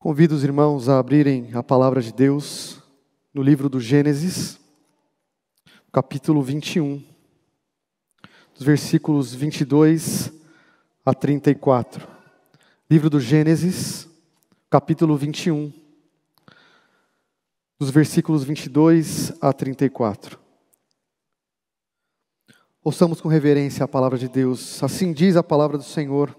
Convido os irmãos a abrirem a palavra de Deus no livro do Gênesis, capítulo 21, dos versículos 22 a 34. Livro do Gênesis, capítulo 21, dos versículos 22 a 34. Ouçamos com reverência a palavra de Deus. Assim diz a palavra do Senhor.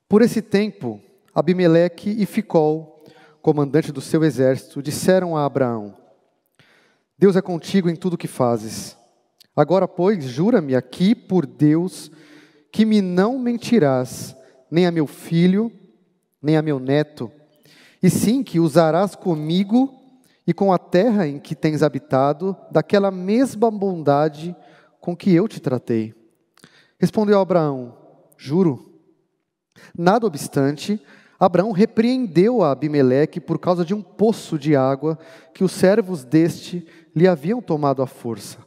Por esse tempo, Abimeleque e Ficol, comandante do seu exército, disseram a Abraão: Deus é contigo em tudo o que fazes. Agora, pois, jura-me aqui por Deus que me não mentirás, nem a meu filho, nem a meu neto, e sim que usarás comigo e com a terra em que tens habitado, daquela mesma bondade com que eu te tratei. Respondeu Abraão: Juro. Nada obstante, Abraão repreendeu a Abimeleque por causa de um poço de água que os servos deste lhe haviam tomado à força.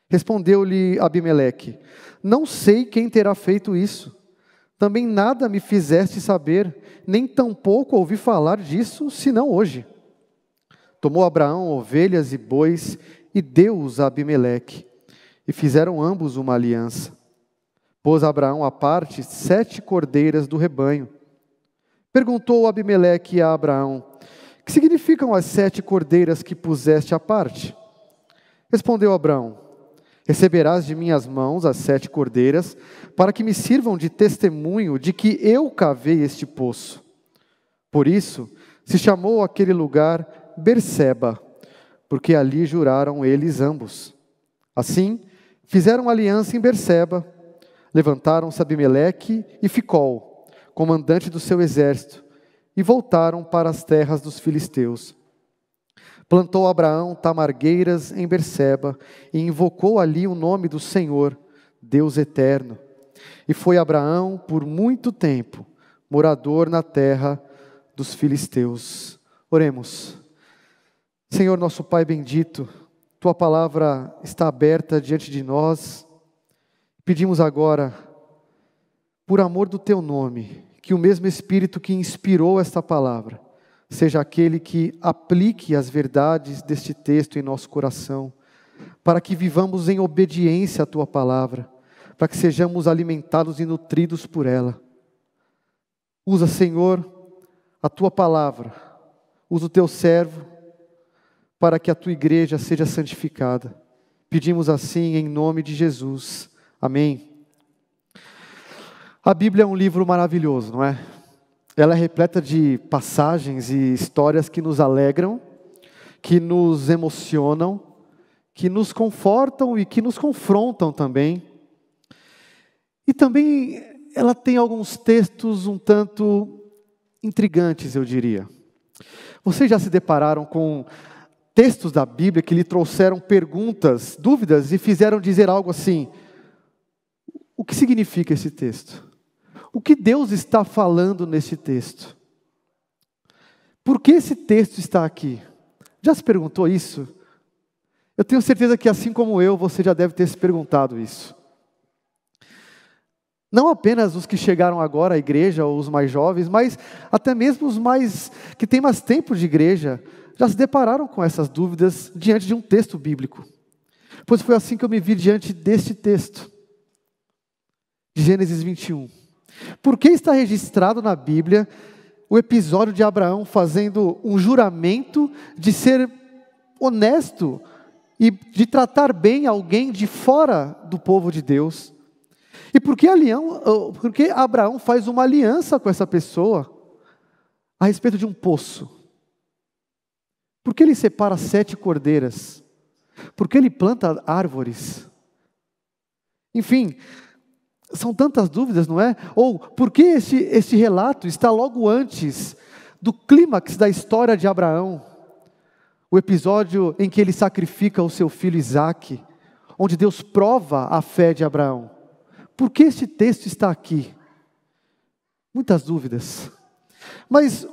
Respondeu-lhe Abimeleque: Não sei quem terá feito isso. Também nada me fizeste saber, nem tampouco ouvi falar disso, senão hoje. Tomou Abraão ovelhas e bois e deu-os a Abimeleque, e fizeram ambos uma aliança. Pôs Abraão à parte 7 cordeiras do rebanho. Perguntou Abimeleque a Abraão: Que significam as 7 cordeiras que puseste à parte? Respondeu Abraão: Receberás de minhas mãos as 7 cordeiras, para que me sirvam de testemunho de que eu cavei este poço. Por isso se chamou aquele lugar Berseba, porque ali juraram eles ambos. Assim, fizeram aliança em Berseba. Levantaram-se Abimeleque e Ficol, comandante do seu exército, e voltaram para as terras dos filisteus. Plantou Abraão tamargueiras em Berseba, e invocou ali o nome do Senhor, Deus eterno. E foi Abraão, por muito tempo, morador na terra dos filisteus. Oremos. Senhor nosso Pai bendito, Tua palavra está aberta diante de nós. Pedimos agora, por amor do Teu nome, que o mesmo Espírito que inspirou esta palavra, seja aquele que aplique as verdades deste texto em nosso coração, para que vivamos em obediência à Tua palavra, para que sejamos alimentados e nutridos por ela. Usa, Senhor, a Tua palavra, usa o Teu servo, para que a Tua igreja seja santificada. Pedimos assim em nome de Jesus. Amém. A Bíblia é um livro maravilhoso, não é? Ela é repleta de passagens e histórias que nos alegram, que nos emocionam, que nos confortam e que nos confrontam também. E também ela tem alguns textos um tanto intrigantes, eu diria. Vocês já se depararam com textos da Bíblia que lhe trouxeram perguntas, dúvidas e fizeram dizer algo assim: o que significa esse texto? O que Deus está falando nesse texto? Por que esse texto está aqui? Já se perguntou isso? Eu tenho certeza que assim como eu, você já deve ter se perguntado isso. Não apenas os que chegaram agora à igreja, ou os mais jovens, mas até mesmo os mais que têm mais tempo de igreja, já se depararam com essas dúvidas diante de um texto bíblico. Pois foi assim que eu me vi diante deste texto. De Gênesis 21. Por que está registrado na Bíblia o episódio de Abraão fazendo um juramento de ser honesto e de tratar bem alguém de fora do povo de Deus? E por que Abraão faz uma aliança com essa pessoa a respeito de um poço? Por que ele separa 7 cordeiras? Por que ele planta árvores? Enfim, são tantas dúvidas, não é? Ou por que este relato está logo antes do clímax da história de Abraão? O episódio em que ele sacrifica o seu filho Isaque, onde Deus prova a fé de Abraão. Por que este texto está aqui? Muitas dúvidas. Mas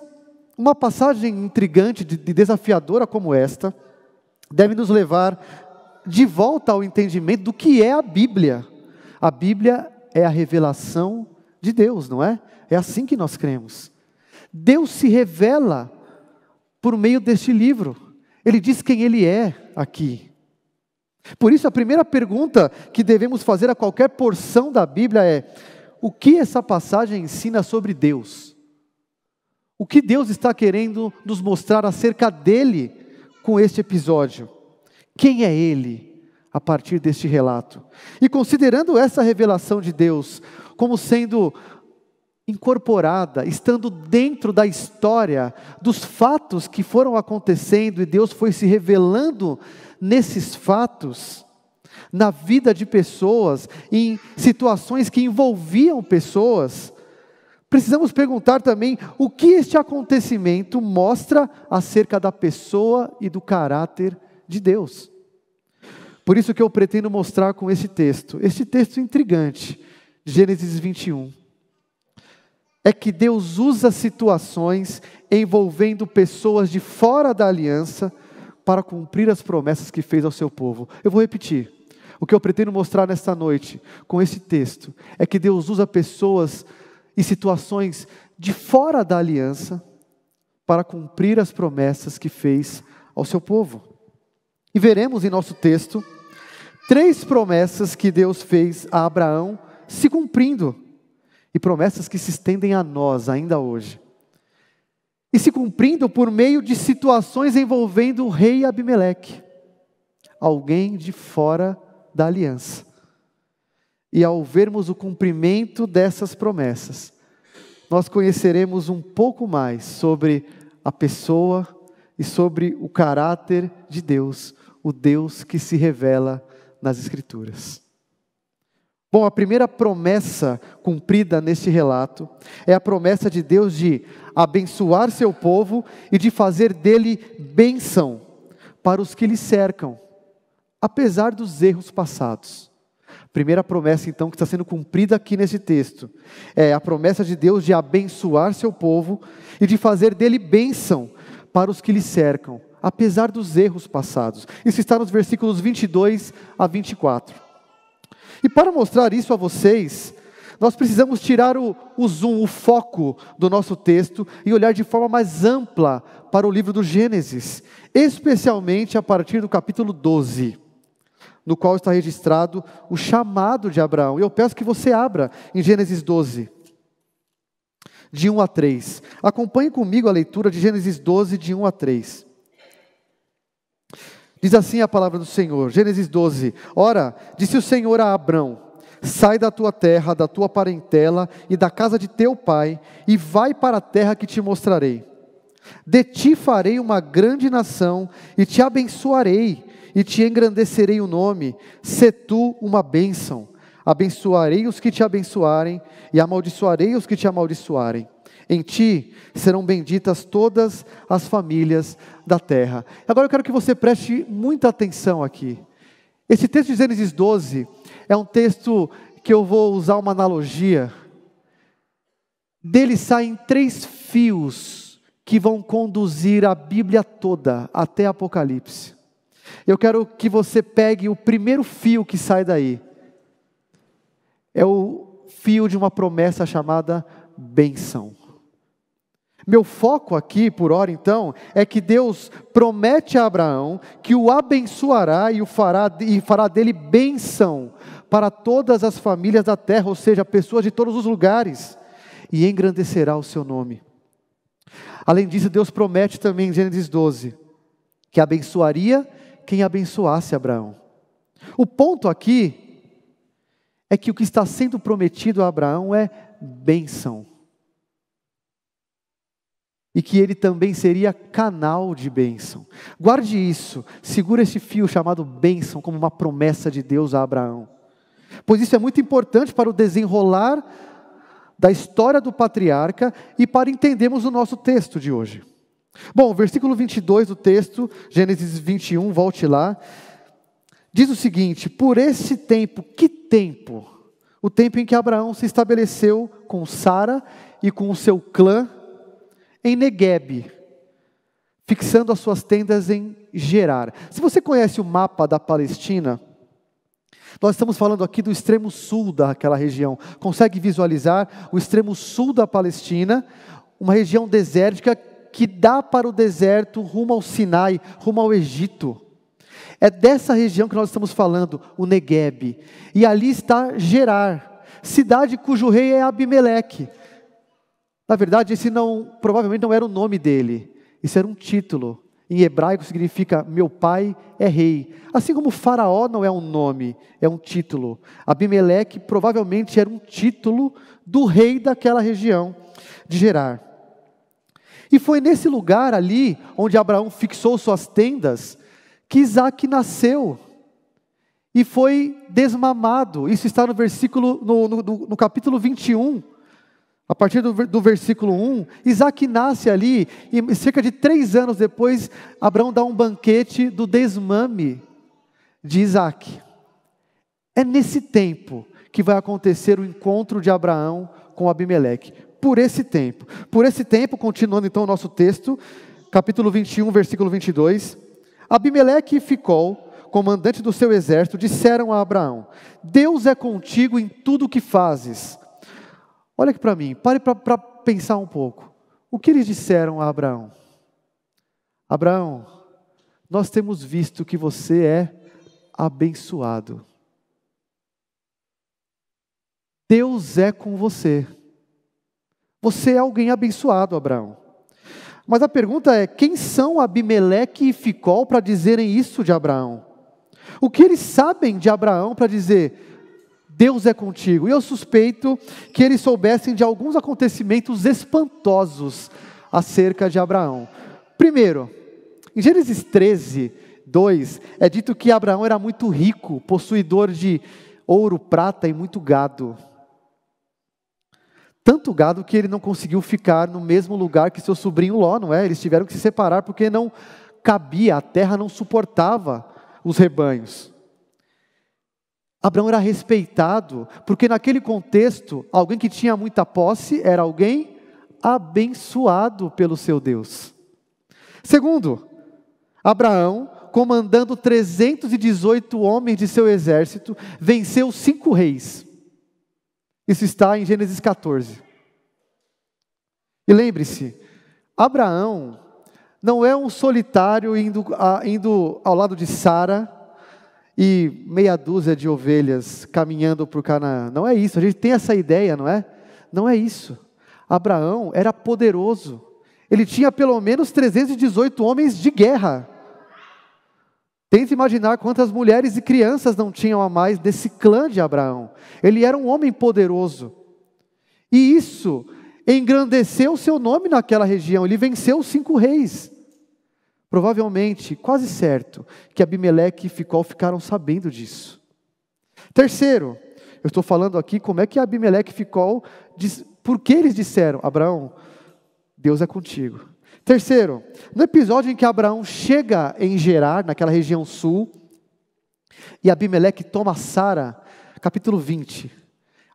uma passagem intrigante e desafiadora como esta deve nos levar de volta ao entendimento do que é a Bíblia. A Bíblia é a revelação de Deus, não é? É assim que nós cremos. Deus se revela por meio deste livro. Ele diz quem Ele é aqui. Por isso, a primeira pergunta que devemos fazer a qualquer porção da Bíblia é: o que essa passagem ensina sobre Deus? O que Deus está querendo nos mostrar acerca dEle com este episódio? Quem é Ele a partir deste relato? E considerando essa revelação de Deus como sendo incorporada, estando dentro da história, dos fatos que foram acontecendo e Deus foi se revelando nesses fatos, na vida de pessoas, em situações que envolviam pessoas, precisamos perguntar também o que este acontecimento mostra acerca da pessoa e do caráter de Deus. Por isso que eu pretendo mostrar com este texto intrigante, Gênesis 21, é que Deus usa situações envolvendo pessoas de fora da aliança para cumprir as promessas que fez ao seu povo. Eu vou repetir. O que eu pretendo mostrar nesta noite com esse texto é que Deus usa pessoas e situações de fora da aliança para cumprir as promessas que fez ao seu povo. E veremos em nosso texto 3 promessas que Deus fez a Abraão se cumprindo, e promessas que se estendem a nós ainda hoje. E se cumprindo por meio de situações envolvendo o rei Abimeleque, alguém de fora da aliança. E ao vermos o cumprimento dessas promessas, nós conheceremos um pouco mais sobre a pessoa e sobre o caráter de Deus, o Deus que se revela nas Escrituras. Bom, a primeira promessa cumprida neste relato é a promessa de Deus de abençoar seu povo e de fazer dele bênção para os que lhe cercam, apesar dos erros passados. Primeira promessa, então, que está sendo cumprida aqui nesse texto, é a promessa de Deus de abençoar seu povo e de fazer dele bênção para os que lhe cercam, apesar dos erros passados. Isso está nos versículos 22 a 24. E para mostrar isso a vocês, nós precisamos tirar o zoom, o foco do nosso texto e olhar de forma mais ampla para o livro do Gênesis, especialmente a partir do capítulo 12, no qual está registrado o chamado de Abraão. E eu peço que você abra em Gênesis 12, de 1 a 3. Acompanhe comigo a leitura de Gênesis 12, de 1 a 3. Diz assim a palavra do Senhor, Gênesis 12. Ora, disse o Senhor a Abrão: sai da tua terra, da tua parentela e da casa de teu pai, e vai para a terra que te mostrarei. De ti farei uma grande nação, e te abençoarei, e te engrandecerei o nome. Sê tu uma bênção. Abençoarei os que te abençoarem, e amaldiçoarei os que te amaldiçoarem. Em ti serão benditas todas as famílias da terra. Agora eu quero que você preste muita atenção aqui. Esse texto de Gênesis 12 é um texto que eu vou usar uma analogia. Dele saem 3 fios que vão conduzir a Bíblia toda até Apocalipse. Eu quero que você pegue o primeiro fio que sai daí. É o fio de uma promessa chamada bênção. Meu foco aqui, por hora então, é que Deus promete a Abraão que o abençoará e fará dele bênção para todas as famílias da terra, ou seja, pessoas de todos os lugares, e engrandecerá o seu nome. Além disso, Deus promete também em Gênesis 12, que abençoaria quem abençoasse Abraão. O ponto aqui é que o que está sendo prometido a Abraão é bênção. E que ele também seria canal de bênção. Guarde isso, segura esse fio chamado bênção como uma promessa de Deus a Abraão. Pois isso é muito importante para o desenrolar da história do patriarca e para entendermos o nosso texto de hoje. Bom, o versículo 22 do texto, Gênesis 21, volte lá, diz o seguinte: por esse tempo, que tempo? O tempo em que Abraão se estabeleceu com Sara e com o seu clã, em Neguebe, fixando as suas tendas em Gerar. Se você conhece o mapa da Palestina, nós estamos falando aqui do extremo sul daquela região. Consegue visualizar o extremo sul da Palestina, uma região desértica que dá para o deserto rumo ao Sinai, rumo ao Egito. É dessa região que nós estamos falando, o Negueb. E ali está Gerar, cidade cujo rei é Abimeleque. Na verdade, provavelmente não era o nome dele, isso era um título. Em hebraico significa, meu pai é rei. Assim como Faraó não é um nome, é um título. Abimeleque provavelmente era um título do rei daquela região de Gerar. E foi nesse lugar ali, onde Abraão fixou suas tendas, que Isaac nasceu. E foi desmamado. Isso está no capítulo 21. A partir do versículo 1, Isaac nasce ali, e cerca de 3 anos depois, Abraão dá um banquete do desmame de Isaac. É nesse tempo que vai acontecer o encontro de Abraão com Abimeleque. Por esse tempo, continuando então o nosso texto, capítulo 21, versículo 22, Abimeleque e Ficol, comandante do seu exército, disseram a Abraão: Deus é contigo em tudo o que fazes. Olha aqui para mim, pare para pensar um pouco. O que eles disseram a Abraão? Abraão, nós temos visto que você é abençoado. Deus é com você. Você é alguém abençoado, Abraão. Mas a pergunta é, quem são Abimeleque e Ficol para dizerem isso de Abraão? O que eles sabem de Abraão para dizer, Deus é contigo? E eu suspeito que eles soubessem de alguns acontecimentos espantosos acerca de Abraão. Primeiro, em Gênesis 13, 2, é dito que Abraão era muito rico, possuidor de ouro, prata e muito gado. Tanto gado que ele não conseguiu ficar no mesmo lugar que seu sobrinho Ló, não é? Eles tiveram que se separar porque não cabia, a terra não suportava os rebanhos. Abraão era respeitado, porque naquele contexto, alguém que tinha muita posse era alguém abençoado pelo seu Deus. Segundo, Abraão, comandando 318 homens de seu exército, venceu 5 reis. Isso está em Gênesis 14. E lembre-se, Abraão não é um solitário indo ao lado de Sara, e meia dúzia de ovelhas caminhando por Canaã. Não é isso, a gente tem essa ideia, não é? Não é isso. Abraão era poderoso. Ele tinha pelo menos 318 homens de guerra. Tente imaginar quantas mulheres e crianças não tinham a mais desse clã de Abraão. Ele era um homem poderoso. E isso engrandeceu o seu nome naquela região. Ele venceu 5 reis. Provavelmente, quase certo, que Abimeleque e Ficol ficaram sabendo disso. Terceiro, eu estou falando aqui como é que Abimeleque e Ficol, por que eles disseram, Abraão, Deus é contigo. Terceiro, no episódio em que Abraão chega em Gerar, naquela região sul, e Abimeleque toma Sara, capítulo 20.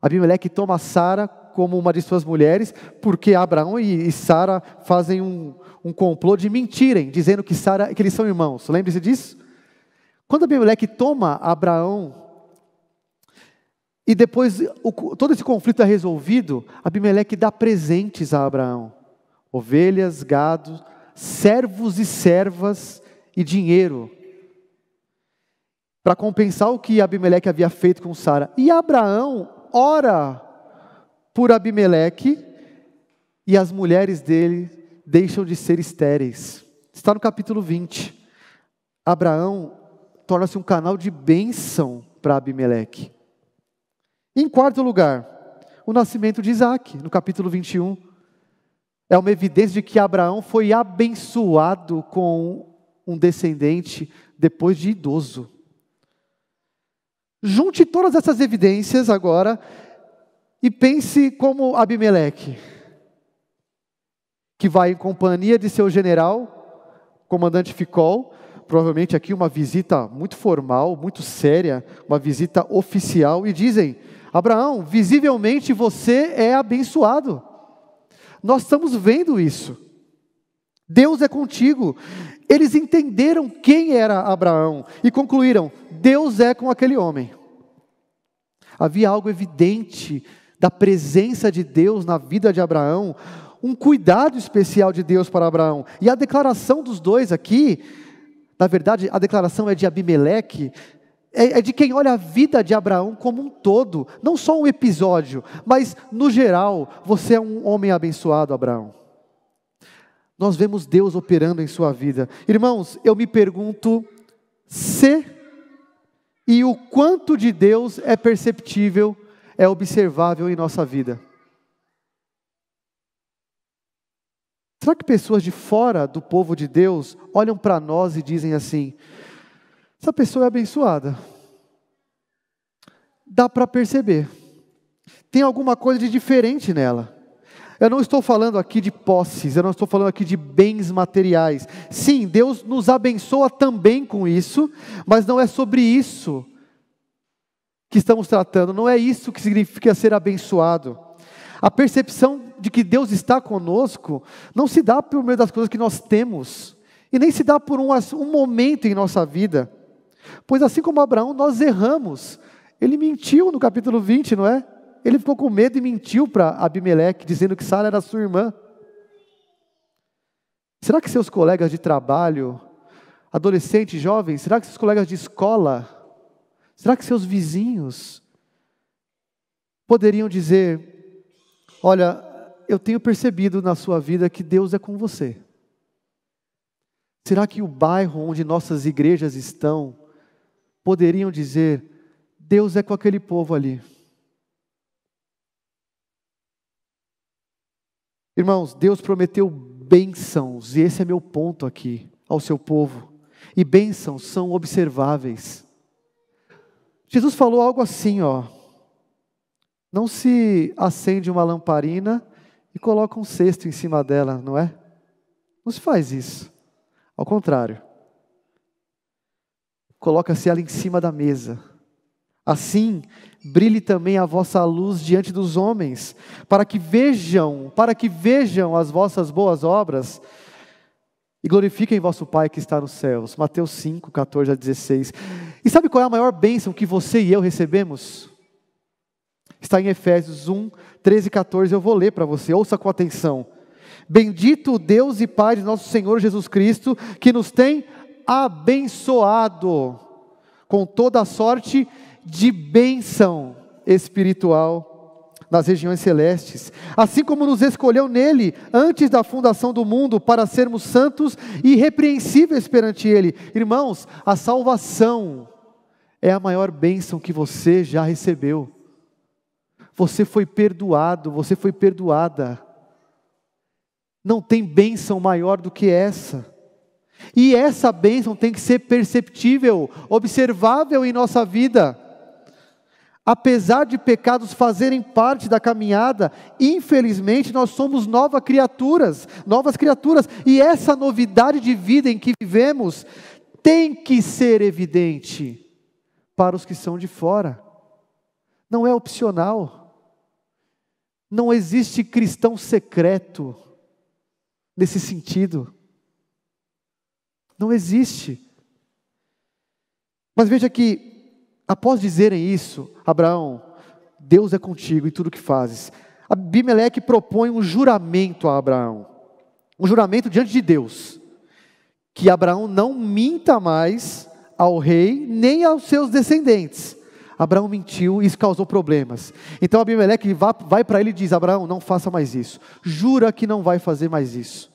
Abimeleque toma Sara como uma de suas mulheres, porque Abraão e Sara fazem um complô de mentirem, dizendo que eles são irmãos. Lembre-se disso? Quando Abimeleque toma Abraão, e depois todo esse conflito é resolvido, Abimeleque dá presentes a Abraão. Ovelhas, gado, servos e servas e dinheiro. Para compensar o que Abimeleque havia feito com Sara. E Abraão ora por Abimeleque, e as mulheres dele deixam de ser estéreis. Está no capítulo 20. Abraão torna-se um canal de bênção para Abimeleque. Em quarto lugar, o nascimento de Isaac, no capítulo 21. É uma evidência de que Abraão foi abençoado com um descendente depois de idoso. Junte todas essas evidências agora e pense como Abimeleque, que vai em companhia de seu general, comandante Ficol, provavelmente aqui uma visita muito formal, muito séria, uma visita oficial, e dizem, Abraão, visivelmente você é abençoado. Nós estamos vendo isso. Deus é contigo. Eles entenderam quem era Abraão e concluíram, Deus é com aquele homem. Havia algo evidente da presença de Deus na vida de Abraão, um cuidado especial de Deus para Abraão. E a declaração dos dois aqui, na verdade, a declaração é de Abimeleque, é de quem olha a vida de Abraão como um todo, não só um episódio, mas no geral, você é um homem abençoado, Abraão. Nós vemos Deus operando em sua vida. Irmãos, eu me pergunto se e o quanto de Deus é perceptível, é observável em nossa vida. Será que pessoas de fora do povo de Deus olham para nós e dizem assim: essa pessoa é abençoada? Dá para perceber. Tem alguma coisa de diferente nela. Eu não estou falando aqui de posses, eu não estou falando aqui de bens materiais. Sim, Deus nos abençoa também com isso, mas não é sobre isso que estamos tratando, não é isso que significa ser abençoado. A percepção de que Deus está conosco não se dá por meio das coisas que nós temos, e nem se dá por um momento em nossa vida. Pois assim como Abraão, nós erramos. Ele mentiu no capítulo 20, não é? Ele ficou com medo e mentiu para Abimeleque, dizendo que Sara era sua irmã. Será que seus colegas de trabalho, adolescentes, jovens, será que seus colegas de escola, será que seus vizinhos poderiam dizer: olha, eu tenho percebido na sua vida que Deus é com você? Será que o bairro onde nossas igrejas estão poderiam dizer: Deus é com aquele povo ali? Irmãos, Deus prometeu bênçãos, e esse é meu ponto aqui, ao seu povo. E bênçãos são observáveis. Jesus falou algo assim, ó: não se acende uma lamparina e coloca um cesto em cima dela, não é? Não se faz isso. Ao contrário. Coloca-se ela em cima da mesa. Assim, brilhe também a vossa luz diante dos homens, para que vejam as vossas boas obras e glorifiquem vosso Pai que está nos céus. Mateus 5, 14 a 16. E sabe qual é a maior bênção que você e eu recebemos? Está em Efésios 1, 13 e 14, eu vou ler para você, ouça com atenção. Bendito o Deus e Pai de nosso Senhor Jesus Cristo, que nos tem abençoado com toda a sorte de bênção espiritual nas regiões celestes, assim como nos escolheu nele, antes da fundação do mundo, para sermos santos e irrepreensíveis perante ele. Irmãos, a salvação é a maior bênção que você já recebeu. Você foi perdoado, você foi perdoada. Não tem bênção maior do que essa. E essa bênção tem que ser perceptível, observável em nossa vida. Apesar de pecados fazerem parte da caminhada, infelizmente nós somos novas criaturas, e essa novidade de vida em que vivemos tem que ser evidente para os que são de fora. Não é opcional. Não existe cristão secreto nesse sentido. Não existe. Mas veja que, após dizerem isso, Abraão, Deus é contigo em tudo que fazes. Abimeleque propõe um juramento a Abraão. Um juramento diante de Deus. Que Abraão não minta mais ao rei, nem aos seus descendentes. Abraão mentiu e isso causou problemas. Então Abimeleque vai para ele e diz: Abraão, não faça mais isso. Jura que não vai fazer mais isso.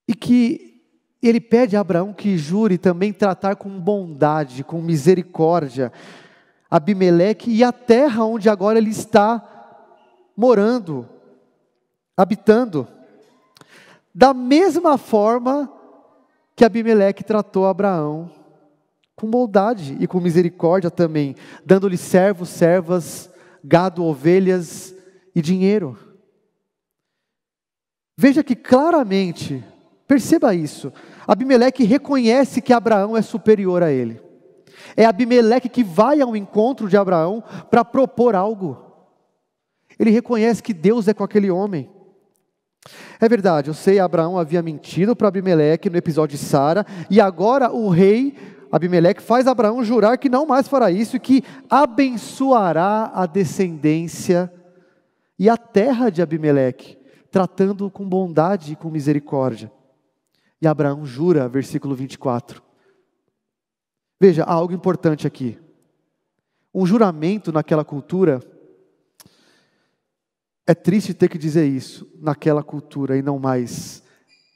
E que ele pede a Abraão que jure também tratar com bondade, com misericórdia, Abimeleque e a terra onde agora ele está morando, habitando. Da mesma forma que Abimeleque tratou Abraão, com bondade e com misericórdia também, dando-lhe servos, servas, gado, ovelhas e dinheiro. Veja que claramente, perceba isso, Abimeleque reconhece que Abraão é superior a ele. É Abimeleque que vai ao encontro de Abraão para propor algo. Ele reconhece que Deus é com aquele homem. É verdade, eu sei, Abraão havia mentido para Abimeleque no episódio de Sara, e agora o rei Abimeleque faz Abraão jurar que não mais fará isso e que abençoará a descendência e a terra de Abimeleque, tratando-o com bondade e com misericórdia. E Abraão jura, versículo 24. Veja, há algo importante aqui. Um juramento naquela cultura, é triste ter que dizer isso, naquela cultura e não mais.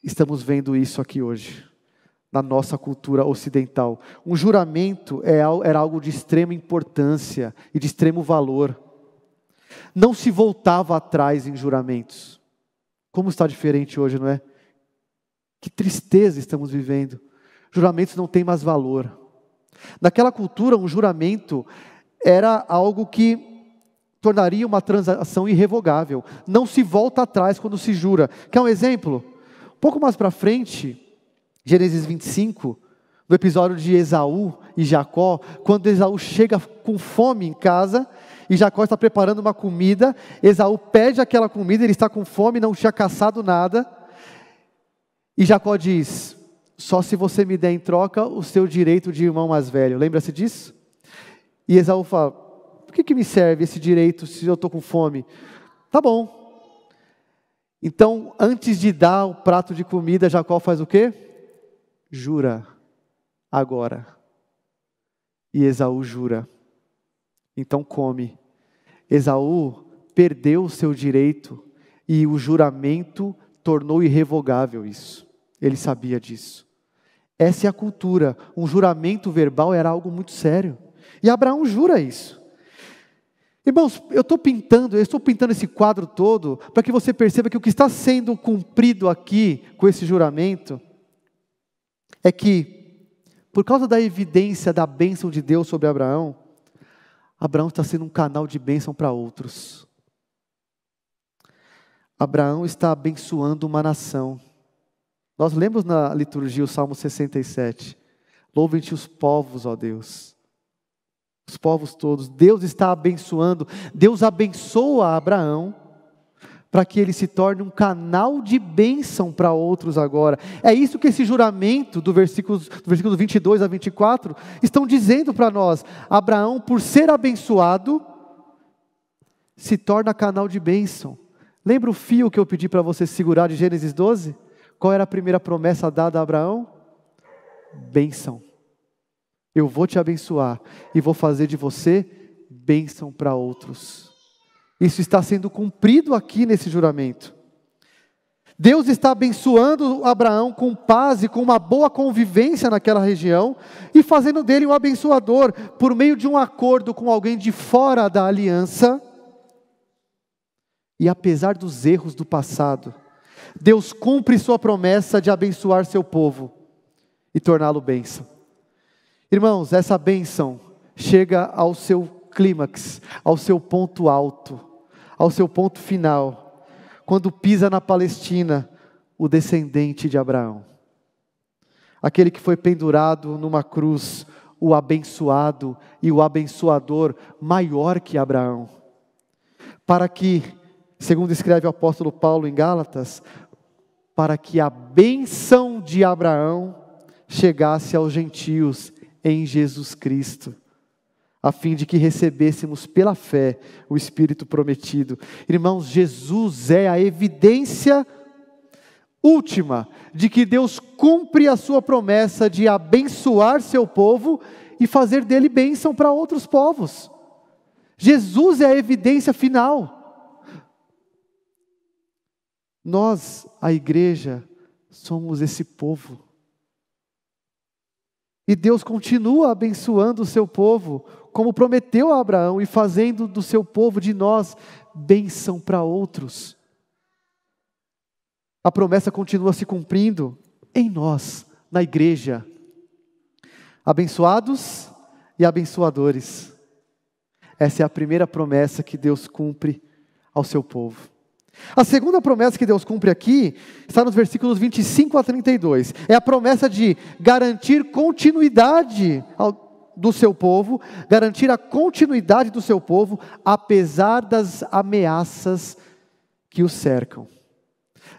Estamos vendo isso aqui hoje, na nossa cultura ocidental. Um juramento era algo de extrema importância e de extremo valor. Não se voltava atrás em juramentos. Como está diferente hoje, não é? Que tristeza estamos vivendo. Juramentos não têm mais valor. Naquela cultura, um juramento era algo que tornaria uma transação irrevogável. Não se volta atrás quando se jura. Quer um exemplo? Um pouco mais para frente, Gênesis 25, no episódio de Esaú e Jacó, quando Esaú chega com fome em casa, e Jacó está preparando uma comida, Esaú pede aquela comida, ele está com fome, não tinha caçado nada, e Jacó diz: só se você me der em troca o seu direito de irmão mais velho. Lembra-se disso? E Esaú fala: por que me serve esse direito se eu estou com fome? Tá bom. Então, antes de dar o prato de comida, Jacó faz o quê? Jura agora. E Esaú jura. Então come. Esaú perdeu o seu direito e o juramento tornou irrevogável isso. Ele sabia disso. Essa é a cultura. Um juramento verbal era algo muito sério. E Abraão jura isso. Irmãos, eu estou pintando esse quadro todo para que você perceba que o que está sendo cumprido aqui com esse juramento é que, por causa da evidência da bênção de Deus sobre Abraão, Abraão está sendo um canal de bênção para outros. Abraão está abençoando uma nação. Nós lemos na liturgia o Salmo 67. Louvem-te os povos, ó Deus. Os povos todos. Deus está abençoando. Deus abençoa Abraão para que ele se torne um canal de bênção para outros agora. É isso que esse juramento do versículo 22 a 24 estão dizendo para nós. Abraão, por ser abençoado, se torna canal de bênção. Lembra o fio que eu pedi para você segurar de Gênesis 12? Qual era a primeira promessa dada a Abraão? Bênção. Eu vou te abençoar e vou fazer de você bênção para outros. Isso está sendo cumprido aqui nesse juramento. Deus está abençoando Abraão com paz e com uma boa convivência naquela região e fazendo dele um abençoador por meio de um acordo com alguém de fora da aliança. E apesar dos erros do passado, Deus cumpre sua promessa de abençoar seu povo e torná-lo bênção. Irmãos, essa bênção chega ao seu clímax, ao seu ponto alto, ao seu ponto final, quando pisa na Palestina o descendente de Abraão. Aquele que foi pendurado numa cruz, o abençoado e o abençoador maior que Abraão. Para que, segundo escreve o apóstolo Paulo em Gálatas, para que a bênção de Abraão chegasse aos gentios em Jesus Cristo, a fim de que recebêssemos pela fé o Espírito prometido. Irmãos, Jesus é a evidência última de que Deus cumpre a sua promessa de abençoar seu povo e fazer dele bênção para outros povos. Jesus é a evidência final. Nós, a igreja, somos esse povo. E Deus continua abençoando o seu povo, como prometeu a Abraão, e fazendo do seu povo, de nós, bênção para outros. A promessa continua se cumprindo em nós, na igreja. Abençoados e abençoadores. Essa é a primeira promessa que Deus cumpre ao seu povo. A segunda promessa que Deus cumpre aqui está nos versículos 25 a 32. É a promessa de garantir continuidade do seu povo, garantir a continuidade do seu povo, apesar das ameaças que o cercam.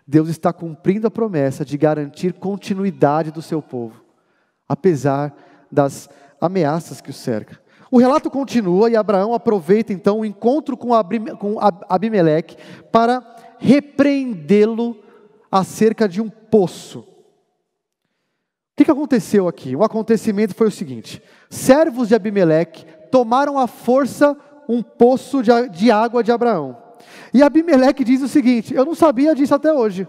Deus está cumprindo a promessa de garantir continuidade do seu povo, apesar das ameaças que o cercam. O relato continua e Abraão aproveita então o encontro com Abimeleque para repreendê-lo acerca de um poço. O que aconteceu aqui? O acontecimento foi o seguinte: servos de Abimeleque tomaram à força um poço de água de Abraão. E Abimeleque diz o seguinte: eu não sabia disso até hoje.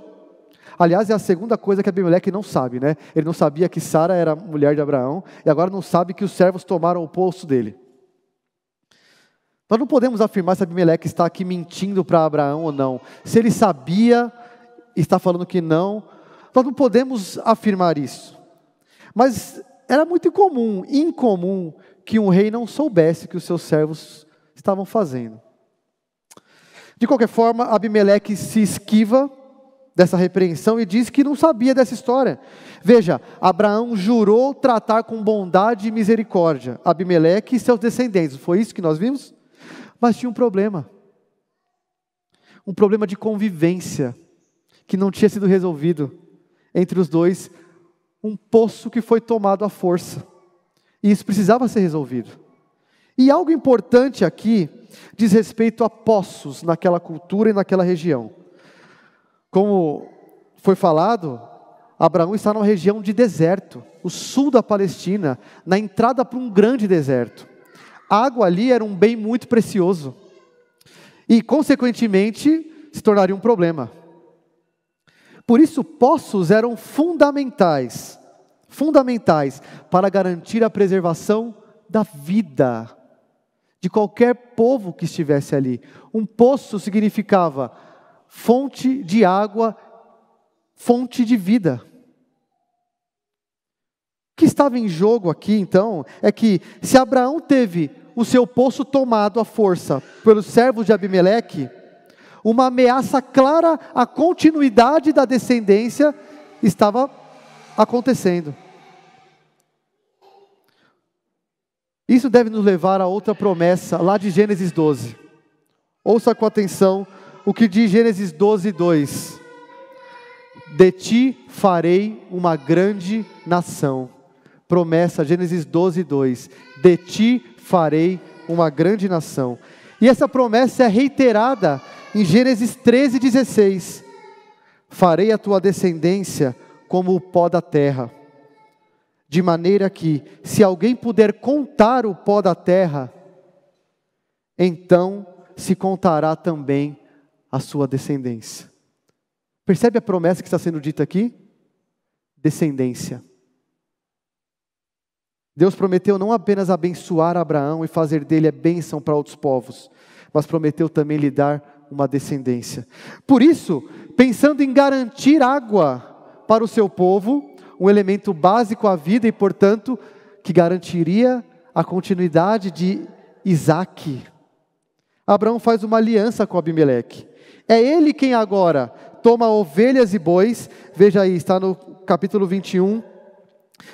Aliás, é a segunda coisa que Abimeleque não sabe, né? Ele não sabia que Sara era mulher de Abraão, e agora não sabe que os servos tomaram o poço dele. Nós não podemos afirmar se Abimeleque está aqui mentindo para Abraão ou não. Se ele sabia e está falando que não, nós não podemos afirmar isso. Mas era muito incomum que um rei não soubesse o que os seus servos estavam fazendo. De qualquer forma, Abimeleque se esquiva dessa repreensão e diz que não sabia dessa história. Veja, Abraão jurou tratar com bondade e misericórdia Abimeleque e seus descendentes. Foi isso que nós vimos? Mas tinha um problema de convivência que não tinha sido resolvido entre os dois, um poço que foi tomado à força. E isso precisava ser resolvido. E algo importante aqui diz respeito a poços naquela cultura e naquela região. Como foi falado, Abraão está numa região de deserto, o sul da Palestina, na entrada para um grande deserto. A água ali era um bem muito precioso e, consequentemente, se tornaria um problema. Por isso, poços eram fundamentais para garantir a preservação da vida de qualquer povo que estivesse ali. Um poço significava fonte de água, fonte de vida. O que estava em jogo aqui, então, é que se Abraão teve o seu poço tomado à força pelos servos de Abimeleque, uma ameaça clara à continuidade da descendência estava acontecendo. Isso deve nos levar a outra promessa, lá de Gênesis 12. Ouça com atenção o que diz Gênesis 12, 2. De ti farei uma grande nação. Promessa, Gênesis 12, 2. De ti farei uma grande nação. E essa promessa é reiterada em Gênesis 13, 16. Farei a tua descendência como o pó da terra. De maneira que, se alguém puder contar o pó da terra, então se contará também a sua descendência. Percebe a promessa que está sendo dita aqui? Descendência. Deus prometeu não apenas abençoar Abraão e fazer dele a bênção para outros povos, mas prometeu também lhe dar uma descendência. Por isso, pensando em garantir água para o seu povo, um elemento básico à vida e, portanto, que garantiria a continuidade de Isaque, Abraão faz uma aliança com Abimeleque. É ele quem agora toma ovelhas e bois. Veja aí, está no capítulo 21,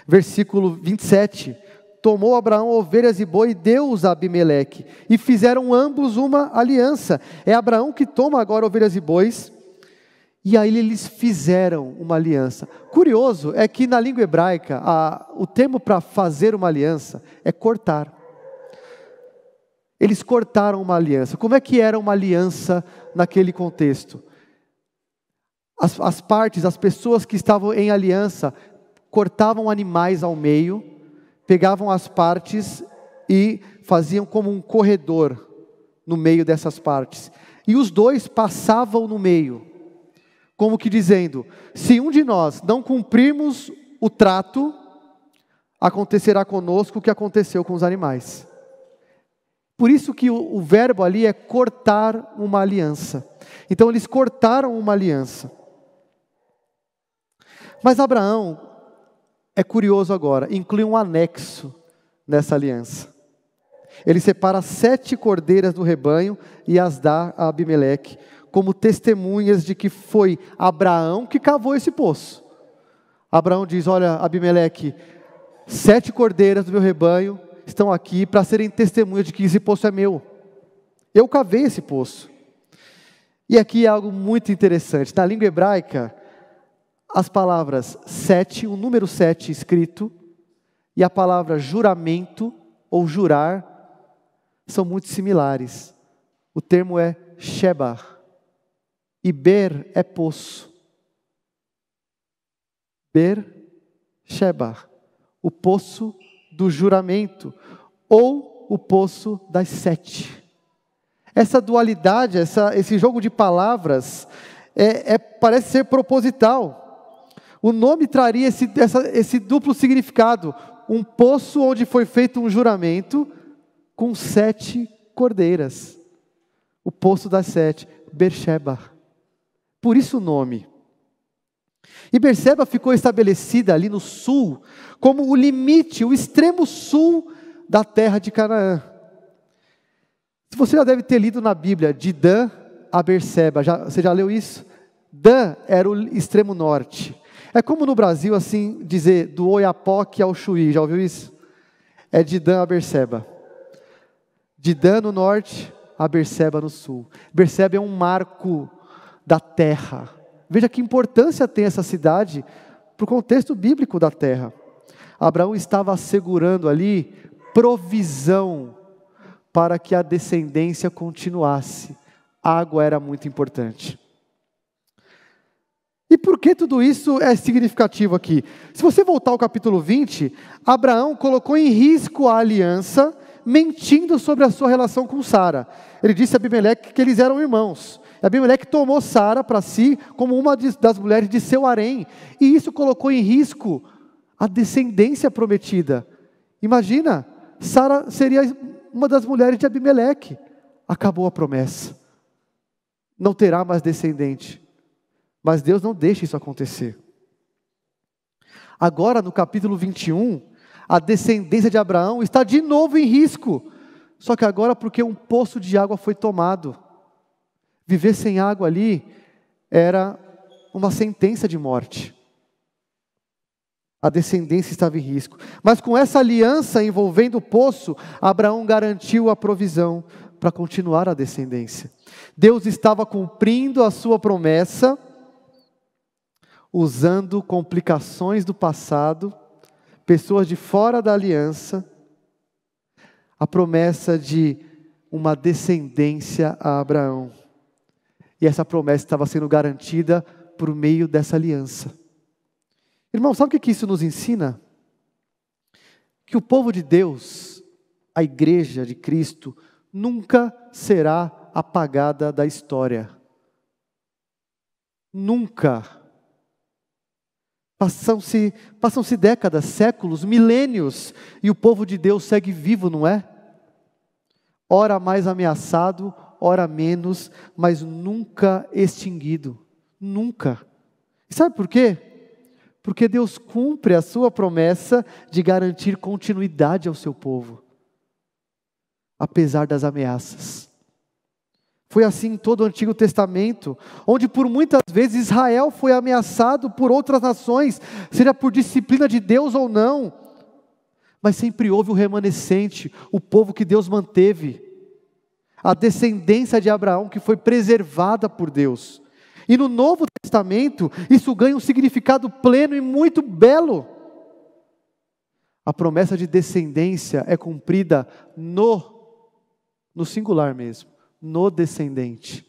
versículo 27. Tomou Abraão ovelhas e boi e deu-os a Abimeleque, e fizeram ambos uma aliança. É Abraão que toma agora ovelhas e bois, e aí eles fizeram uma aliança. Curioso é que na língua hebraica, o termo para fazer uma aliança é cortar. Eles cortaram uma aliança. Como é que era uma aliança naquele contexto? As partes, as pessoas que estavam em aliança, cortavam animais ao meio, pegavam as partes e faziam como um corredor no meio dessas partes. E os dois passavam no meio, como que dizendo: se um de nós não cumprirmos o trato, acontecerá conosco o que aconteceu com os animais. Por isso que o verbo ali é cortar uma aliança. Então eles cortaram uma aliança. Mas Abraão, é curioso agora, inclui um anexo nessa aliança. Ele separa 7 cordeiras do rebanho e as dá a Abimeleque, como testemunhas de que foi Abraão que cavou esse poço. Abraão diz: olha, Abimeleque, 7 cordeiras do meu rebanho estão aqui para serem testemunhas de que esse poço é meu. Eu cavei esse poço. E aqui é algo muito interessante. Na língua hebraica, as palavras 7, o número 7 escrito, e a palavra juramento ou jurar são muito similares. O termo é Sheba, e Ber é poço. Ber-sheba, o poço do juramento, ou o poço das 7. Essa dualidade, esse jogo de palavras, parece ser proposital. O nome traria esse duplo significado, um poço onde foi feito um juramento com 7 cordeiras. O poço das 7, Ber-sheba. Por isso o nome. E Berseba ficou estabelecida ali no sul, como o limite, o extremo sul da terra de Canaã. Você já deve ter lido na Bíblia, de Dan a Berseba, você já leu isso? Dan era o extremo norte. É como no Brasil, assim, dizer, do Oiapoque ao Chuí, já ouviu isso? É de Dan a Berseba. De Dan no norte, a Berseba no sul. Berseba é um marco da terra. Veja que importância tem essa cidade para o contexto bíblico da terra. Abraão estava assegurando ali provisão para que a descendência continuasse. A água era muito importante. E por que tudo isso é significativo aqui? Se você voltar ao capítulo 20, Abraão colocou em risco a aliança, mentindo sobre a sua relação com Sara. Ele disse a Abimeleque que eles eram irmãos. Abimeleque tomou Sara para si como uma das mulheres de seu harém. E isso colocou em risco a descendência prometida. Imagina, Sara seria uma das mulheres de Abimeleque. Acabou a promessa. Não terá mais descendente. Mas Deus não deixa isso acontecer. Agora, no capítulo 21, a descendência de Abraão está de novo em risco. Só que agora porque um poço de água foi tomado. Viver sem água ali era uma sentença de morte. A descendência estava em risco. Mas com essa aliança envolvendo o poço, Abraão garantiu a provisão para continuar a descendência. Deus estava cumprindo a sua promessa, usando complicações do passado, pessoas de fora da aliança, a promessa de uma descendência a Abraão. E essa promessa estava sendo garantida por meio dessa aliança. Irmão, sabe o que isso nos ensina? Que o povo de Deus, a igreja de Cristo, nunca será apagada da história. Nunca. Passam-se décadas, séculos, milênios, e o povo de Deus segue vivo, não é? Ora mais ameaçado, ora menos, mas nunca extinguido. Nunca. E sabe por quê? Porque Deus cumpre a sua promessa de garantir continuidade ao seu povo, apesar das ameaças. Foi assim em todo o Antigo Testamento, onde por muitas vezes Israel foi ameaçado por outras nações, seja por disciplina de Deus ou não, mas sempre houve o remanescente, o povo que Deus manteve, a descendência de Abraão que foi preservada por Deus. E no Novo Testamento, isso ganha um significado pleno e muito belo. A promessa de descendência é cumprida no singular mesmo, no descendente.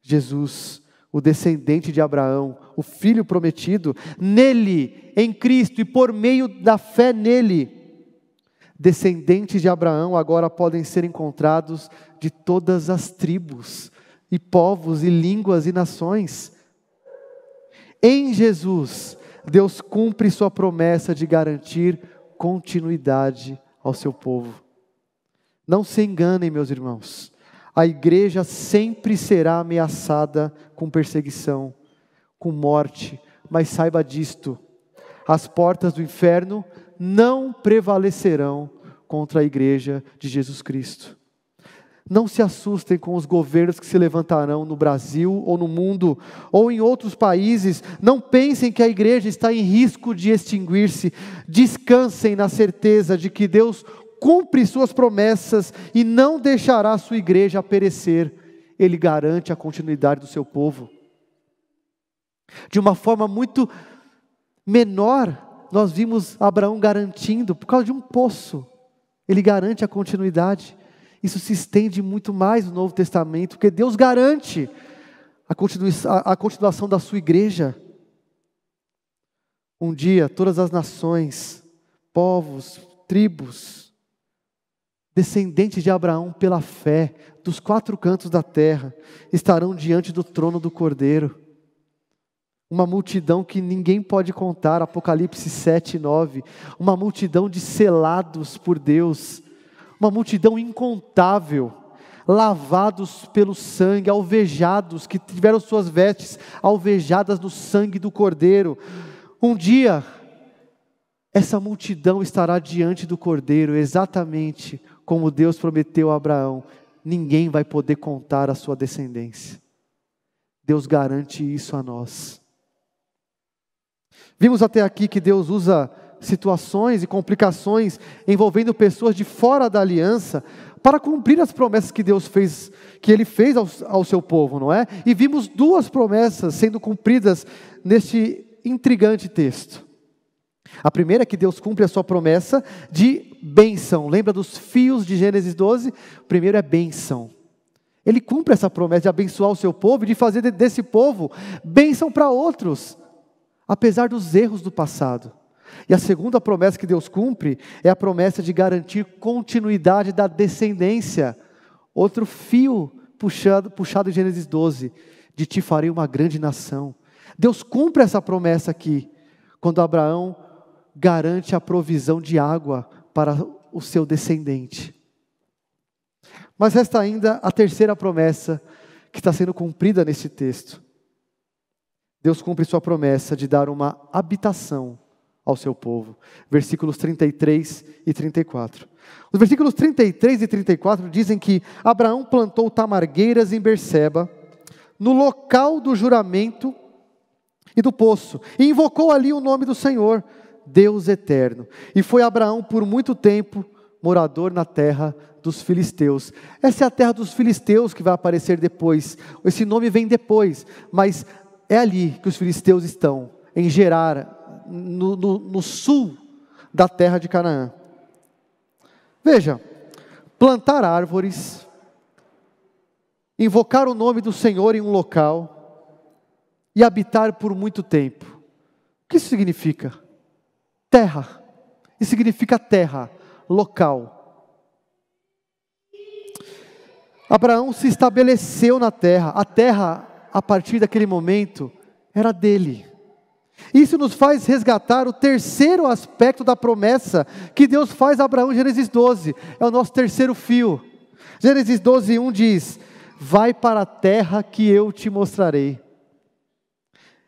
Jesus, o descendente de Abraão, o filho prometido, nele, em Cristo e por meio da fé nele, descendentes de Abraão agora podem ser encontrados de todas as tribos, e povos, e línguas, e nações. Em Jesus, Deus cumpre sua promessa de garantir continuidade ao seu povo. Não se enganem, meus irmãos, a igreja sempre será ameaçada com perseguição, com morte, mas saiba disto, as portas do inferno não prevalecerão contra a igreja de Jesus Cristo. Não se assustem com os governos que se levantarão no Brasil ou no mundo ou em outros países. Não pensem que a igreja está em risco de extinguir-se. Descansem na certeza de que Deus cumpre suas promessas e não deixará a sua igreja perecer. Ele garante a continuidade do seu povo. De uma forma muito menor, nós vimos Abraão garantindo, por causa de um poço, ele garante a continuidade. isso se estende muito mais no Novo Testamento, porque Deus garante a continuação da sua igreja. Um dia, todas as nações, povos, tribos, descendentes de Abraão pela fé, dos 4 cantos da terra, estarão diante do trono do Cordeiro. Uma multidão que ninguém pode contar, Apocalipse 7, 9. Uma multidão de selados por Deus. Uma multidão incontável, lavados pelo sangue, alvejados, que tiveram suas vestes alvejadas no sangue do Cordeiro. Um dia, essa multidão estará diante do Cordeiro, exatamente como Deus prometeu a Abraão. Ninguém vai poder contar a sua descendência. Deus garante isso a nós. Vimos até aqui que Deus usa situações e complicações envolvendo pessoas de fora da aliança para cumprir as promessas que Deus fez, que Ele fez ao seu povo, não é? E vimos 2 promessas sendo cumpridas neste intrigante texto. A primeira é que Deus cumpre a sua promessa de bênção. Lembra dos fios de Gênesis 12? O primeiro é bênção. Ele cumpre essa promessa de abençoar o seu povo e de fazer desse povo bênção para outros, apesar dos erros do passado. E a segunda promessa que Deus cumpre é a promessa de garantir continuidade da descendência. Outro fio puxado em Gênesis 12, de ti farei uma grande nação. Deus cumpre essa promessa aqui, quando Abraão garante a provisão de água para o seu descendente. Mas resta ainda a terceira promessa que está sendo cumprida nesse texto. Deus cumpre sua promessa de dar uma habitação ao seu povo. Versículos 33 e 34. Os versículos 33 e 34 dizem que Abraão plantou tamargueiras em Berseba, no local do juramento e do poço, e invocou ali o nome do Senhor, Deus eterno. E foi Abraão por muito tempo morador na terra dos filisteus. Essa é a terra dos filisteus que vai aparecer depois. Esse nome vem depois, mas é ali que os filisteus estão, em Gerar, no sul da terra de Canaã. Veja, plantar árvores, invocar o nome do Senhor em um local e habitar por muito tempo. O que isso significa? Terra. Isso significa terra, local. Abraão se estabeleceu na terra. A terra, a partir daquele momento, era dele. Isso nos faz resgatar o terceiro aspecto da promessa que Deus faz a Abraão em Gênesis 12. É o nosso terceiro fio. Gênesis 12, 1 diz: vai para a terra que eu te mostrarei.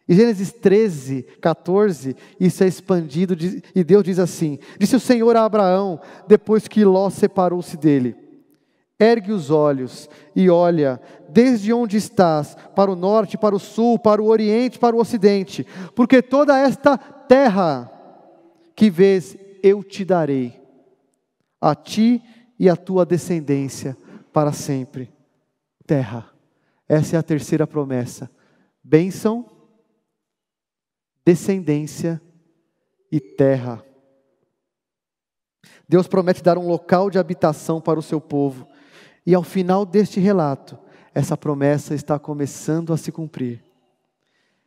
Em Gênesis 13, 14, isso é expandido, e Deus diz assim: disse o Senhor a Abraão, depois que Ló separou-se dele: ergue os olhos e olha, desde onde estás, para o norte, para o sul, para o oriente, para o ocidente, porque toda esta terra que vês, eu te darei, a ti e a tua descendência, para sempre. Terra, essa é a terceira promessa: bênção, descendência e terra. Deus promete dar um local de habitação para o seu povo. E ao final deste relato, essa promessa está começando a se cumprir.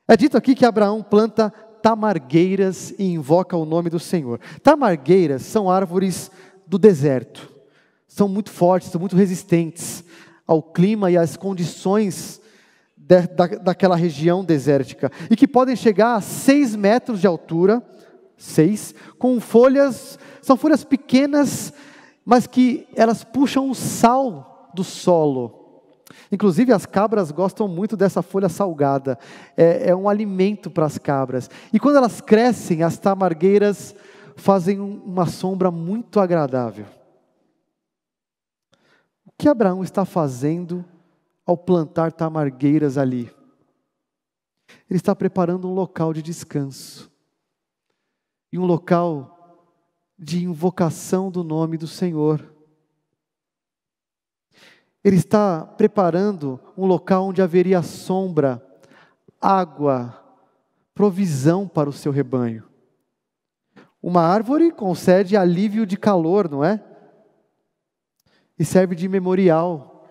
É dito aqui que Abraão planta tamargueiras e invoca o nome do Senhor. Tamargueiras são árvores do deserto. São muito fortes, são muito resistentes ao clima e às condições daquela região desértica, e que podem chegar a 6 metros de altura, com folhas, são folhas pequenas, mas que elas puxam o sal do solo. Inclusive as cabras gostam muito dessa folha salgada, é um alimento para as cabras, e quando elas crescem, as tamargueiras fazem uma sombra muito agradável. O que Abraão está fazendo ao plantar tamargueiras ali? Ele está preparando um local de descanso, e um local de invocação do nome do Senhor. Ele está preparando um local onde haveria sombra, água, provisão para o seu rebanho. Uma árvore concede alívio de calor, não é? e serve de memorial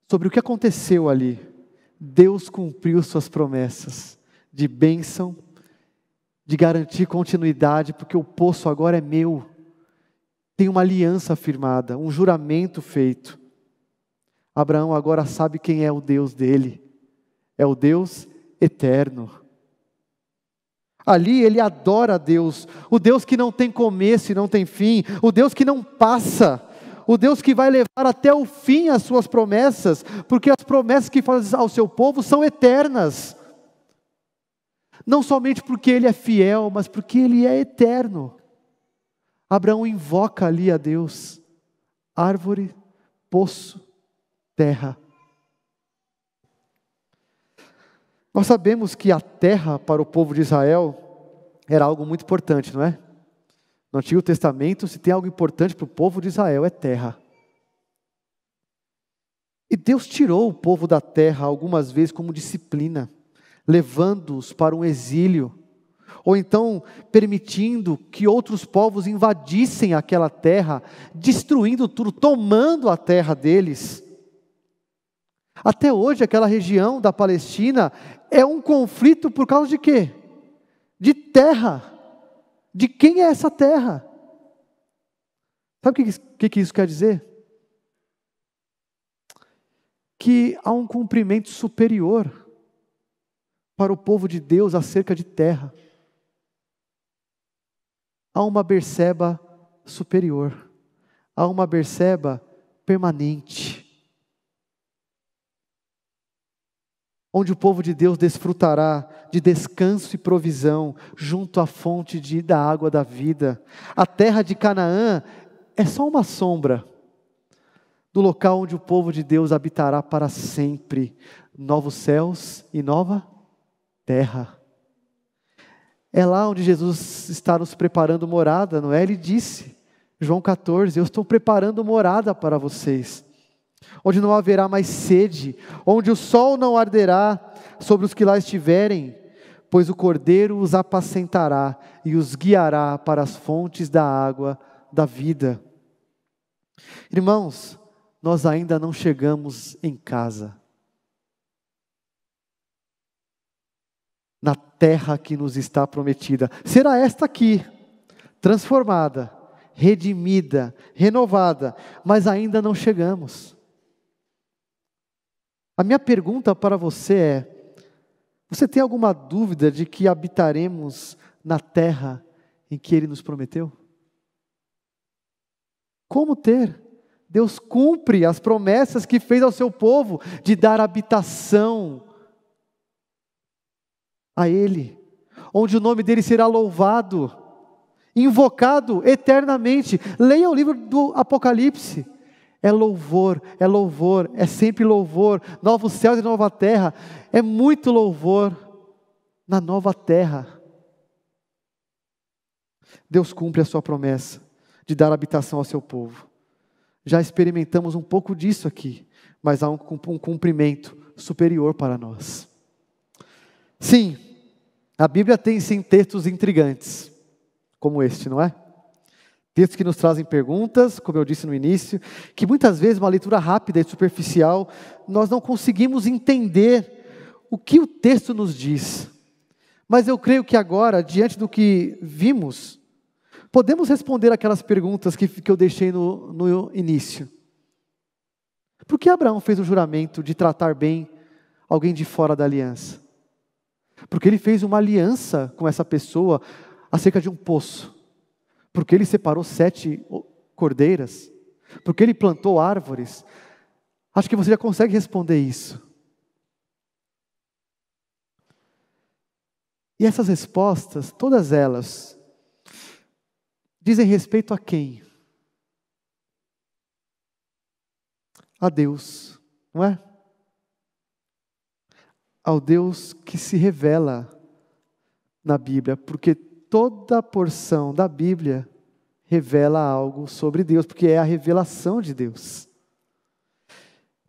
sobre o que aconteceu ali. Deus cumpriu suas promessas de bênção, de garantir continuidade, porque o poço agora é meu. Tem uma aliança firmada, um juramento feito. Abraão agora sabe quem é o Deus dele. É o Deus eterno. Ali ele adora a Deus, o Deus que não tem começo e não tem fim, o Deus que não passa, o Deus que vai levar até o fim as suas promessas, porque as promessas que faz ao seu povo são eternas. Não somente porque ele é fiel, mas porque ele é eterno. Abraão invoca ali a Deus: árvore, poço, terra. Nós sabemos que a terra para o povo de Israel era algo muito importante, não é? No Antigo Testamento, se tem algo importante para o povo de Israel, é terra. E Deus tirou o povo da terra algumas vezes como disciplina, levando-os para um exílio, ou então permitindo que outros povos invadissem aquela terra, destruindo tudo, tomando a terra deles. Até hoje, aquela região da Palestina é um conflito por causa de quê? De terra. De quem é essa terra? Sabe o que isso quer dizer? Que há um cumprimento superior para o povo de Deus acerca de terra. Há uma Berseba superior. Há uma Berseba permanente. Onde o povo de Deus desfrutará de descanso e provisão junto à fonte da água da vida. A terra de Canaã é só uma sombra do local onde o povo de Deus habitará para sempre. Novos céus e nova terra. É lá onde Jesus está nos preparando morada, não é? Ele disse, João 14, eu estou preparando morada para vocês. Onde não haverá mais sede, onde o sol não arderá sobre os que lá estiverem, pois o Cordeiro os apacentará e os guiará para as fontes da água da vida. Irmãos, nós ainda não chegamos em casa, na terra que nos está prometida. Será esta aqui, transformada, redimida, renovada, mas ainda não chegamos. A minha pergunta para você é: você tem alguma dúvida de que habitaremos na terra em que Ele nos prometeu? Como ter? Deus cumpre as promessas que fez ao seu povo de dar habitação a Ele, onde o nome dEle será louvado, invocado eternamente. Leia o livro do Apocalipse. É louvor, é sempre louvor. Novos céus e nova terra, é muito louvor na nova terra. Deus cumpre a sua promessa de dar habitação ao seu povo. Já experimentamos um pouco disso aqui, mas há um cumprimento superior para nós. Sim, a Bíblia tem sim textos intrigantes, como este, não é? Textos que nos trazem perguntas, como eu disse no início, que muitas vezes uma leitura rápida e superficial, nós não conseguimos entender o que o texto nos diz. Mas eu creio que agora, diante do que vimos, podemos responder aquelas perguntas que eu deixei no início. Por que Abraão fez o juramento de tratar bem alguém de fora da aliança? Porque ele fez uma aliança com essa pessoa acerca de um poço. Porque ele separou 7 cordeiras. Porque ele plantou árvores. Acho que você já consegue responder isso. E essas respostas, todas elas, dizem respeito a quem? A Deus, não é? Ao Deus que se revela na Bíblia, porque toda porção da Bíblia revela algo sobre Deus, porque é a revelação de Deus.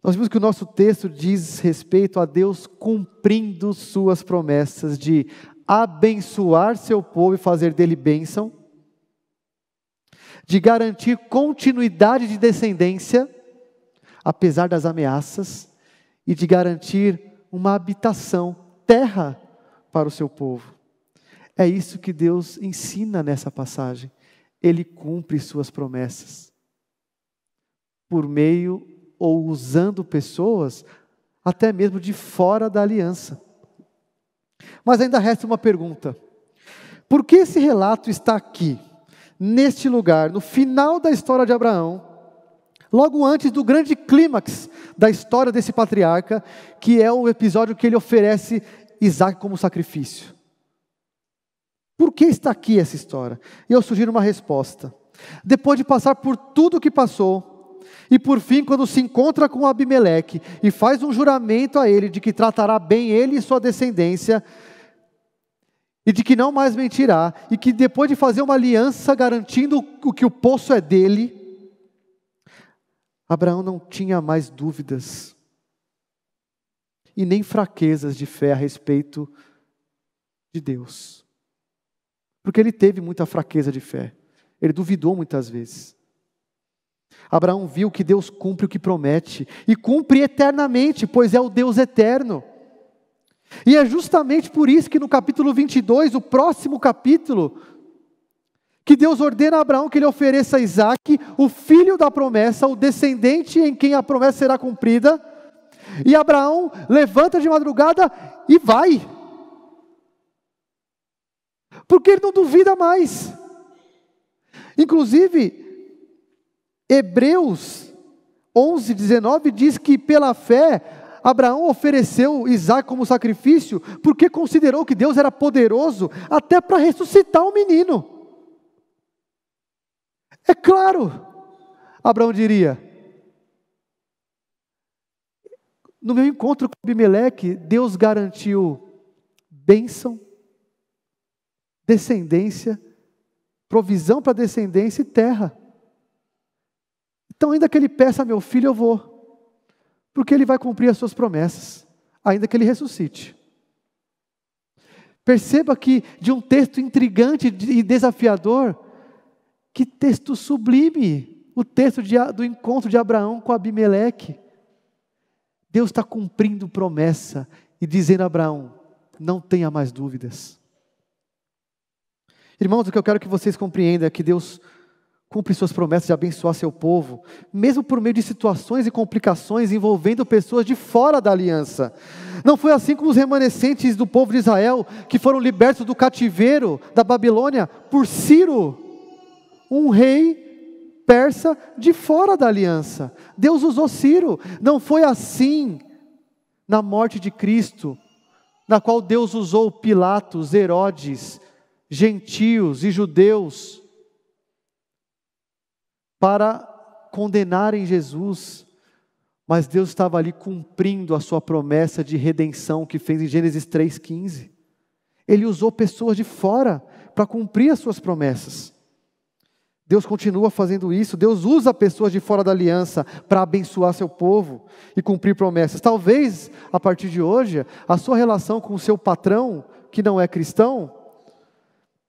Nós vimos que o nosso texto diz respeito a Deus cumprindo suas promessas de abençoar seu povo e fazer dele bênção, de garantir continuidade de descendência, apesar das ameaças, e de garantir uma habitação, terra para o seu povo. É isso que Deus ensina nessa passagem. Ele cumpre suas promessas, por meio ou usando pessoas, até mesmo de fora da aliança. Mas ainda resta uma pergunta: por que esse relato está aqui, neste lugar, no final da história de Abraão, logo antes do grande clímax da história desse patriarca, que é o episódio que ele oferece Isaac como sacrifício? Por que está aqui essa história? E eu sugiro uma resposta. Depois de passar por tudo o que passou, e por fim, quando se encontra com Abimeleque e faz um juramento a ele de que tratará bem ele e sua descendência, e de que não mais mentirá, e que depois de fazer uma aliança garantindo que o poço é dele, Abraão não tinha mais dúvidas e nem fraquezas de fé a respeito de Deus. Porque ele teve muita fraqueza de fé, ele duvidou muitas vezes. Abraão viu que Deus cumpre o que promete, e cumpre eternamente, pois é o Deus eterno. E é justamente por isso que no capítulo 22, o próximo capítulo, que Deus ordena a Abraão que ele ofereça a Isaac, o filho da promessa, o descendente em quem a promessa será cumprida. E Abraão levanta de madrugada e vai, porque ele não duvida mais. Inclusive, Hebreus 11:19 diz que pela fé Abraão ofereceu Isaac como sacrifício, porque considerou que Deus era poderoso até para ressuscitar o menino. É claro, Abraão diria: no meu encontro com Abimeleque, Deus garantiu bênção, descendência, provisão para descendência e terra. Então, ainda que ele peça meu filho, eu vou, porque ele vai cumprir as suas promessas, ainda que ele ressuscite. Perceba que de um texto intrigante e desafiador, que texto sublime, o texto do encontro de Abraão com Abimeleque. Deus está cumprindo promessa e dizendo a Abraão: não tenha mais dúvidas. Irmãos, o que eu quero que vocês compreendam é que Deus cumpre suas promessas de abençoar seu povo, mesmo por meio de situações e complicações envolvendo pessoas de fora da aliança. Não foi assim com os remanescentes do povo de Israel, que foram libertos do cativeiro da Babilônia por Ciro, um rei persa de fora da aliança. Deus usou Ciro. Não foi assim na morte de Cristo, na qual Deus usou Pilatos, Herodes, gentios e judeus para condenarem Jesus, mas Deus estava ali cumprindo a sua promessa de redenção que fez em Gênesis 3,15. Ele usou pessoas de fora para cumprir as suas promessas. Deus continua fazendo isso. Deus usa pessoas de fora da aliança para abençoar seu povo e cumprir promessas. Talvez, a partir de hoje, a sua relação com o seu patrão, que não é cristão,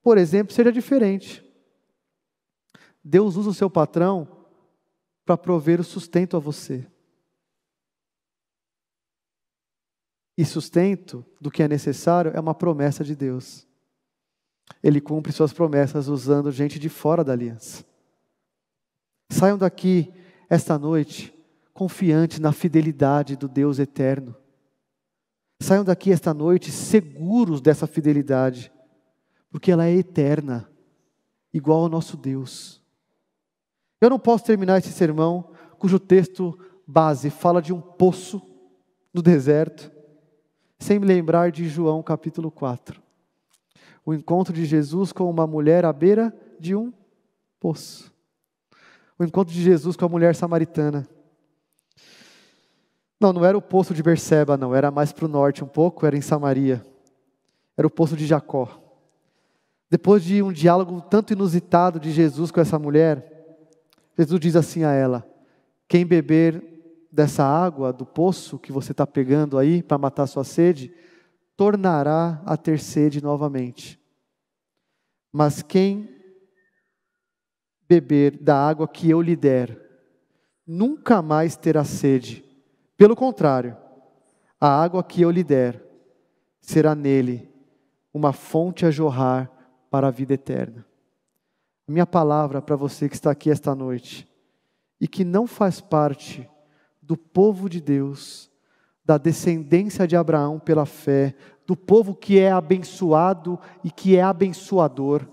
por exemplo, seja diferente. Deus usa o seu patrão para prover o sustento a você. E sustento do que é necessário é uma promessa de Deus. Ele cumpre suas promessas usando gente de fora da aliança. Saiam daqui esta noite confiantes na fidelidade do Deus eterno. Saiam daqui esta noite seguros dessa fidelidade, porque ela é eterna, igual ao nosso Deus. Eu não posso terminar esse sermão cujo texto base fala de um poço no deserto, sem me lembrar de João capítulo 4. O encontro de Jesus com uma mulher à beira de um poço. O encontro de Jesus com a mulher samaritana. Não era o poço de Berseba, não. Era mais para o norte um pouco, era em Samaria. Era o poço de Jacó. Depois de um diálogo tanto inusitado de Jesus com essa mulher, Jesus diz assim a ela: quem beber dessa água do poço que você está pegando aí para matar sua sede, tornará a ter sede novamente. Mas quem beber da água que eu lhe der, nunca mais terá sede. Pelo contrário, a água que eu lhe der será nele uma fonte a jorrar para a vida eterna. Minha palavra para você que está aqui esta noite e que não faz parte do povo de Deus, da descendência de Abraão pela fé, do povo que é abençoado e que é abençoador,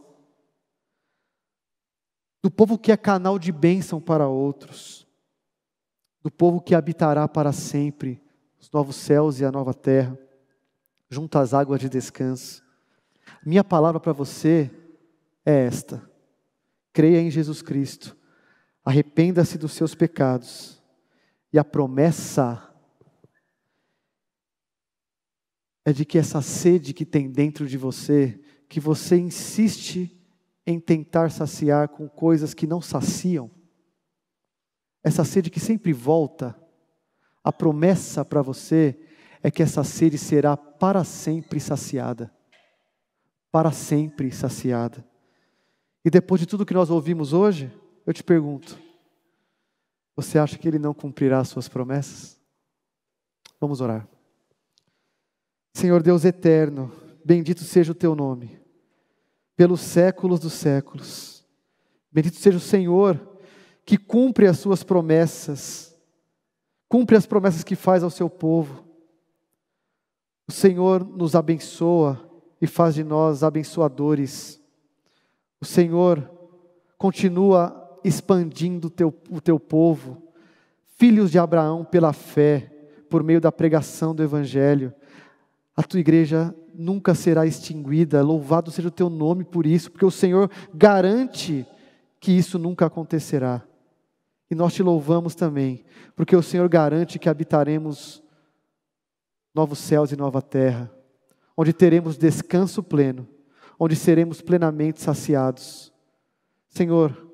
do povo que é canal de bênção para outros, do povo que habitará para sempre os novos céus e a nova terra, junto às águas de descanso. Minha palavra para você é esta: creia em Jesus Cristo, arrependa-se dos seus pecados, e a promessa é de que essa sede que tem dentro de você, que você insiste em tentar saciar com coisas que não saciam, essa sede que sempre volta, a promessa para você é que essa sede será para sempre saciada. Para sempre saciada. E depois de tudo que nós ouvimos hoje, eu te pergunto, você acha que Ele não cumprirá as suas promessas? Vamos orar. Senhor Deus eterno, bendito seja o Teu nome, pelos séculos dos séculos. Bendito seja o Senhor, que cumpre as suas promessas, cumpre as promessas que faz ao seu povo. O Senhor nos abençoa e faz de nós abençoadores. O Senhor continua expandindo o teu povo, filhos de Abraão pela fé, por meio da pregação do Evangelho. A tua igreja nunca será extinguida, louvado seja o teu nome por isso, porque o Senhor garante que isso nunca acontecerá. E nós te louvamos também, porque o Senhor garante que habitaremos novos céus e nova terra, onde teremos descanso pleno, onde seremos plenamente saciados. Senhor,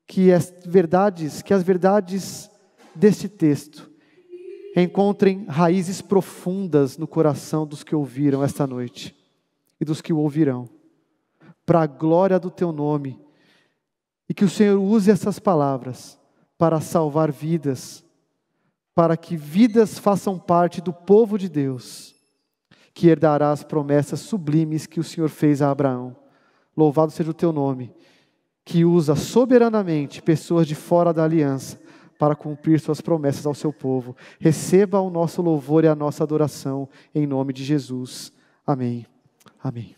que as verdades deste texto encontrem raízes profundas no coração dos que ouviram esta noite e dos que o ouvirão, para a glória do teu nome, e que o Senhor use essas palavras para salvar vidas, para que vidas façam parte do povo de Deus, que herdará as promessas sublimes que o Senhor fez a Abraão. Louvado seja o teu nome, que usa soberanamente pessoas de fora da aliança para cumprir suas promessas ao seu povo. Receba o nosso louvor e a nossa adoração, em nome de Jesus. Amém. Amém.